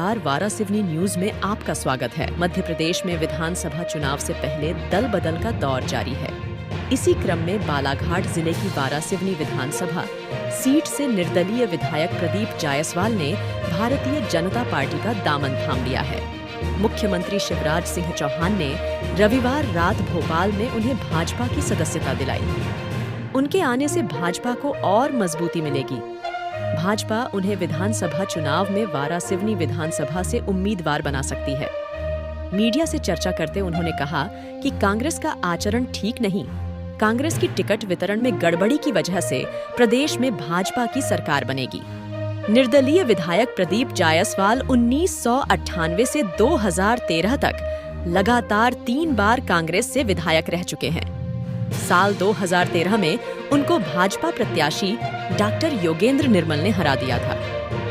नमस्कार, वारासिवनी न्यूज में आपका स्वागत है। मध्य प्रदेश में विधानसभा चुनाव से पहले दल बदल का दौर जारी है। इसी क्रम में बालाघाट जिले की वारासिवनी विधानसभा सीट से निर्दलीय विधायक प्रदीप जायसवाल ने भारतीय जनता पार्टी का दामन थाम लिया है। मुख्यमंत्री शिवराज सिंह चौहान ने रविवार रात भोपाल में उन्हें भाजपा की सदस्यता दिलाई। उनके आने से भाजपा को और मजबूती मिलेगी। भाजपा उन्हें विधानसभा चुनाव में वारासिवनी विधानसभा से उम्मीदवार बना सकती है। मीडिया से चर्चा करते उन्होंने कहा कि कांग्रेस का आचरण ठीक नहीं। कांग्रेस की टिकट वितरण में गड़बड़ी की वजह से प्रदेश में भाजपा की सरकार बनेगी। निर्दलीय विधायक प्रदीप जायसवाल 1998 से 2013 तक लगातार 3 बार कांग्रेस से विधायक रह चुके हैं। साल 2013 में उनको भाजपा प्रत्याशी डॉक्टर योगेंद्र निर्मल ने हरा दिया था।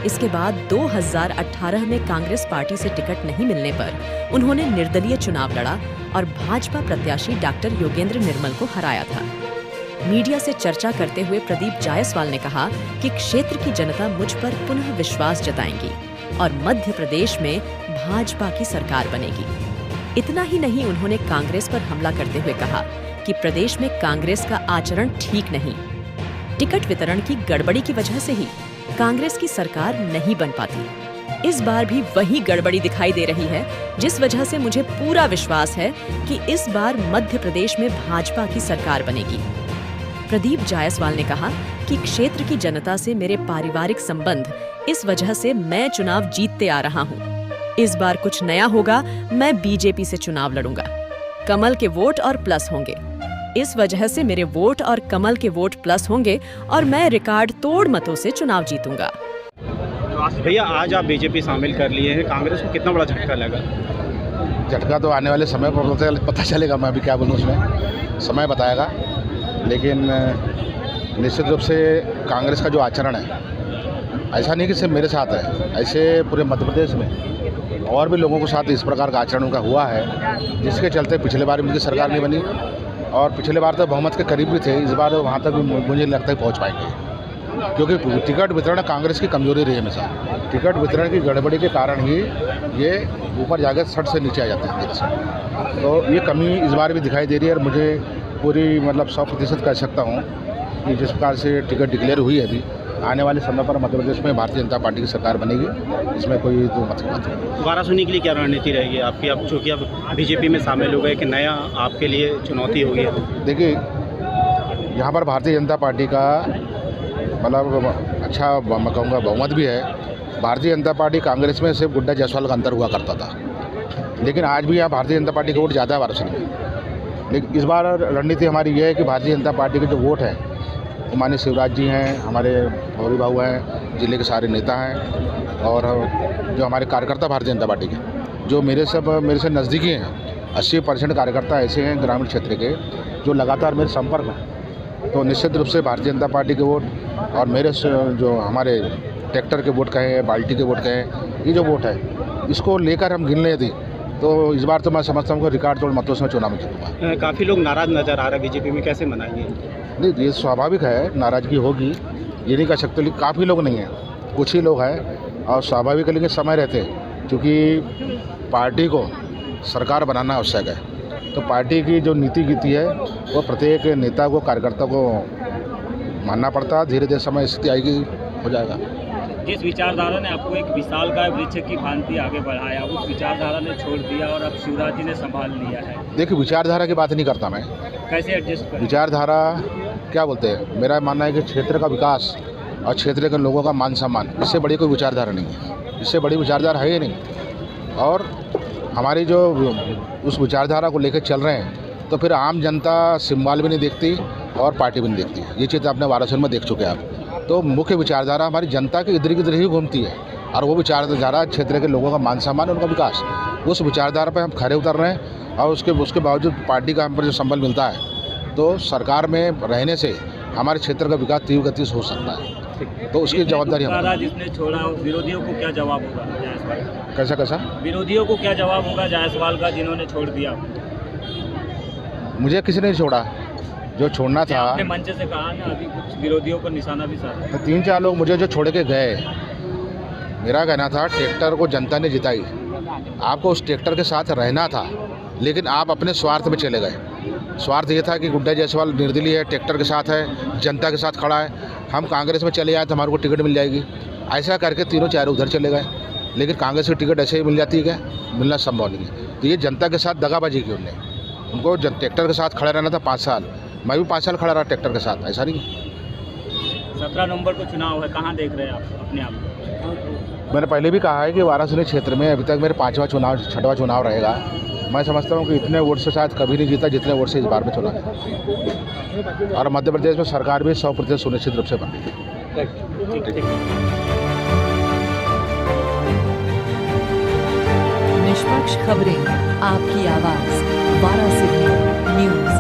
इसके बाद 2018 में कांग्रेस पार्टी से टिकट नहीं मिलने पर उन्होंने निर्दलीय चुनाव लड़ा और भाजपा प्रत्याशी डॉक्टर योगेंद्र निर्मल को हराया था। मीडिया से चर्चा करते हुए प्रदीप जायसवाल ने कहा कि क्षेत्र की जनता मुझ पर पुनः विश्वास जताएंगी और मध्य प्रदेश में भाजपा की सरकार बनेगी। इतना ही नहीं, उन्होंने कांग्रेस पर हमला करते हुए कहा कि प्रदेश में कांग्रेस का आचरण ठीक नहीं। टिकट वितरण की गड़बड़ी की वजह से ही कांग्रेस की सरकार नहीं बन पाती। इस बार भी वही गड़बड़ी दिखाई दे रही है, जिस वजह से मुझे पूरा विश्वास है कि इस बार मध्य प्रदेश में भाजपा की सरकार बनेगी। प्रदीप जायसवाल ने कहा कि क्षेत्र की जनता से मेरे पारिवारिक संबंध, इस वजह से मैं चुनाव जीतते आ रहा हूँ। इस बार कुछ नया होगा, मैं बीजेपी से चुनाव लड़ूंगा। कमल के वोट और प्लस होंगे। इस वजह से मेरे वोट और कमल के वोट प्लस होंगे और मैं रिकॉर्ड तोड़ मतों से चुनाव जीतूंगा। भैया, आज आप बीजेपी शामिल कर लिए हैं, कांग्रेस को कितना बड़ा झटका लगा? झटका तो आने वाले समय पर पता चलेगा। मैं अभी क्या बोलूँ, उसमें समय बताएगा। लेकिन निश्चित रूप से कांग्रेस का जो आचरण है, ऐसा नहीं कि सिर्फ मेरे साथ है, ऐसे पूरे मध्य प्रदेश में और भी लोगों के साथ इस प्रकार का आचरण उनका हुआ है, जिसके चलते पिछले बार भी उनकी सरकार नहीं बनी और पिछले बार तो बहुमत के करीब भी थे। इस बार वहाँ तक भी मुझे लगता है पहुँच पाएंगे, क्योंकि टिकट वितरण कांग्रेस की कमजोरी रही है हमेशा। टिकट वितरण की गड़बड़ी के कारण ही ये ऊपर जाकर 60 से नीचे आ जाते हैं धीरे से। तो ये कमी इस बार भी दिखाई दे रही है और मुझे पूरी 100% कह सकता हूँ कि जिस प्रकार से टिकट डिक्लेयर हुई है, अभी आने वाले समय पर मध्य प्रदेश में भारतीय जनता पार्टी की सरकार बनेगी। इसमें कोई दो मत की बात नहीं। वारासिवनी के लिए क्या रणनीति रहेगी आपकी? अब चूँकि आप बीजेपी में शामिल हो गए, कि नया आपके लिए चुनौती होगी? देखिए, यहाँ पर भारतीय जनता पार्टी का मतलब अच्छा मैं कहूँगा बहुमत भी है। भारतीय जनता पार्टी कांग्रेस में सिर्फ गुड्डा जायसवाल का अंतर हुआ करता था, लेकिन आज भी यहाँ भारतीय जनता पार्टी का वोट ज़्यादा है वारासिवनी में। लेकिन इस बार रणनीति हमारी ये है कि भारतीय जनता पार्टी के जो वोट है, माननीय शिवराज जी हैं, हमारे भौरी बाबू हैं, जिले के सारे नेता हैं और जो हमारे कार्यकर्ता भारतीय जनता पार्टी के, जो मेरे से नज़दीकी हैं। 80% कार्यकर्ता ऐसे हैं ग्रामीण क्षेत्र के जो लगातार मेरे संपर्क हैं। तो निश्चित रूप से भारतीय जनता पार्टी के वोट और मेरे जो हमारे ट्रैक्टर के वोट कहें, बाल्टी के वोट कहें, ये जो वोट है, इसको लेकर हम गिनने यदि तो इस बार तो मैं समझता हूँ कि रिकॉर्ड तोड़ मतों से चुनाव में जीतूंगा। काफ़ी लोग नाराज़ नज़र आ रहे हैं बीजेपी में, कैसे मनाएंगे? नहीं, ये स्वाभाविक है, नाराज़गी होगी, ये नहीं कह सकते। लेकिन काफ़ी लोग नहीं हैं, कुछ ही लोग हैं और स्वाभाविक है। लेकिन समय रहते, क्योंकि पार्टी को सरकार बनाना आवश्यक है, तो पार्टी की जो नीति गीति है वो प्रत्येक नेता को, कार्यकर्ता को मानना पड़ता है। धीरे धीरे समय स्थिति आएगी, हो जाएगा। जिस विचारधारा ने आपको एक विशालकाय वृक्ष की भांति आगे बढ़ाया, उस विचारधारा ने छोड़ दिया और अब शिवराज जी ने संभाल लिया है। देखिए, विचारधारा की बात नहीं करता मैं। कैसे एडजस्ट करें? विचारधारा क्या बोलते हैं, मेरा मानना है कि क्षेत्र का विकास और क्षेत्र के लोगों का मान सम्मान, इससे बड़ी कोई विचारधारा नहीं है। इससे बड़ी विचारधारा है ही नहीं। और हमारी जो उस विचारधारा को लेकर चल रहे हैं, तो फिर आम जनता सिंबल भी नहीं देखती और पार्टी भी नहीं देखती। ये चीज़ आपने वारासिवनी में देख चुके हैं आप। तो मुख्य विचारधारा हमारी जनता के इधर गिधर ही घूमती है और वो विचारधारा क्षेत्र के लोगों का मान सम्मान, उनका विकास, उस विचारधारा पर हम खरे उतर रहे हैं। और उसके बावजूद पार्टी का हम पर जो संबल मिलता है, तो सरकार में रहने से हमारे क्षेत्र का विकास तीव्र गति से हो सकता है। तो उसकी जवाबदारी हमारी। जिसने छोड़ा, विरोधियों को क्या जवाब होगा जायसवाल? कैसा विरोधियों को क्या जवाब होगा जायसवाल का, जिन्होंने छोड़ दिया? मुझे किसी ने छोड़ा, जो छोड़ना था। आपने मंच से कहा ना, अभी कुछ विरोधियों पर निशाना भी साधा। 3-4 लोग मुझे जो छोड़ के गए, मेरा कहना था ट्रैक्टर को जनता ने जिताई, आपको उस ट्रैक्टर के साथ रहना था, लेकिन आप अपने स्वार्थ में चले गए। स्वार्थ ये था कि गुड्डा जायसवाल निर्दलीय है, ट्रैक्टर के साथ है, जनता के साथ खड़ा है, हम कांग्रेस में चले आए तो हमारे को टिकट मिल जाएगी, ऐसा करके तीनों चारों उधर चले गए। लेकिन कांग्रेस की टिकट ऐसे ही मिल जाती है क्या? मिलना संभव नहीं है। तो ये जनता के साथ दगाबाजी की उनको ट्रैक्टर के साथ खड़ा रहना था 5 साल, मैं भी 5 साल खड़ा रहा ट्रैक्टर के साथ, ऐसा नहीं। 17 नवंबर को चुनाव है, कहाँ देख रहे हैं आप अपने आप को? मैंने पहले भी कहा है कि वाराणसी क्षेत्र में अभी तक मेरे 5वां चुनाव 6वां चुनाव रहेगा। मैं समझता हूँ कि इतने वोट से शायद कभी नहीं जीता जितने वोट से इस बार में चुना है, और मध्य प्रदेश में सरकार भी 100% सुनिश्चित रूप से बन रही है। निष्पक्ष खबरें, आपकी आवाज, वाराणसी न्यूज।